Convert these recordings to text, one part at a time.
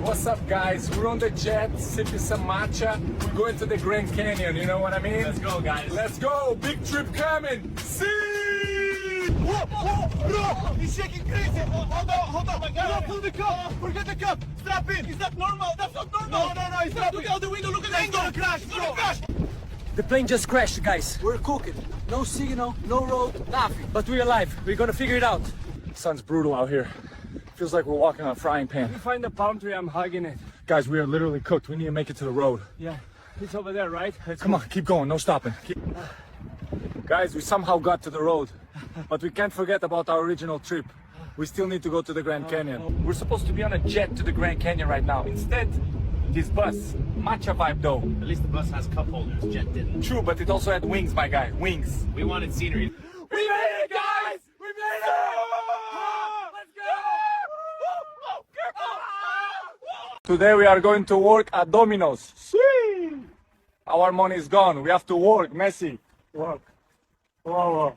What's up, guys? We're on the jet, sipping some matcha. We're going to the Grand Canyon, you know what I mean? Let's go, guys. Let's go! Big trip coming! See! Whoa, bro! He's shaking crazy! Hold on! Don't pull the cup! Forget the cup! Strap in! Is that normal? That's not normal! No, he's not. Look out the window, look at the angle! It's gonna crash, bro! The plane just crashed, guys. We're cooking. No signal, no road, nothing. But we're alive. We're gonna figure it out. Sun's brutal out here. Feels like we're walking on a frying pan. You find the palm tree, I'm hugging it. Guys, we are literally cooked. We need to make it to the road. Yeah, it's over there, right? Come on, keep going, no stopping. Guys, we somehow got to the road, but we can't forget about our original trip. We still need to go to the Grand Canyon. We're supposed to be on a jet to the Grand Canyon right now. Instead, this bus, matcha vibe though. At least the bus has cup holders. Jet didn't. True, but it also had wings, my guy, wings. We wanted scenery. We made it, guys! We made it! Let's go! Today we are going to work at Domino's. Our money is gone. We have to work, Messi. Work. Whoa.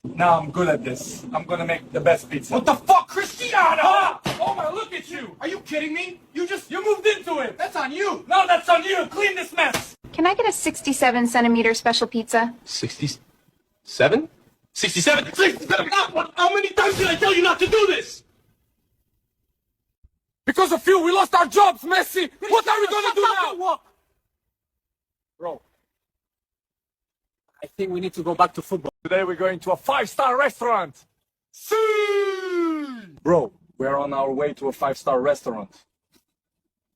Now I'm good at this. I'm gonna make the best pizza. What the fuck, Cristiano? Oh my, look at you! Are you kidding me? You moved into it! That's on you! No, that's on you! Clean this mess! Can I get a 67 centimeter special pizza? 67? 67? 67! How many times did I tell you not to do this? Because of you, we lost our jobs, Messi! What are we gonna do now? Bro, I think we need to go back to football. today we're going to a 5-star restaurant! See! Bro, we're on our way to a 5-star restaurant.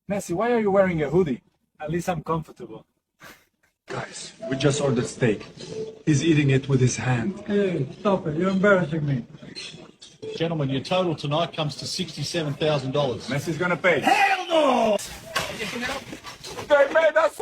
Messi, why are you wearing a hoodie? At least I'm comfortable. Guys, we just ordered steak. He's eating it with his hand. Hey, stop it. You're embarrassing me. Gentlemen, your total tonight comes to $67,000. Messi's gonna pay. Hell no! They made us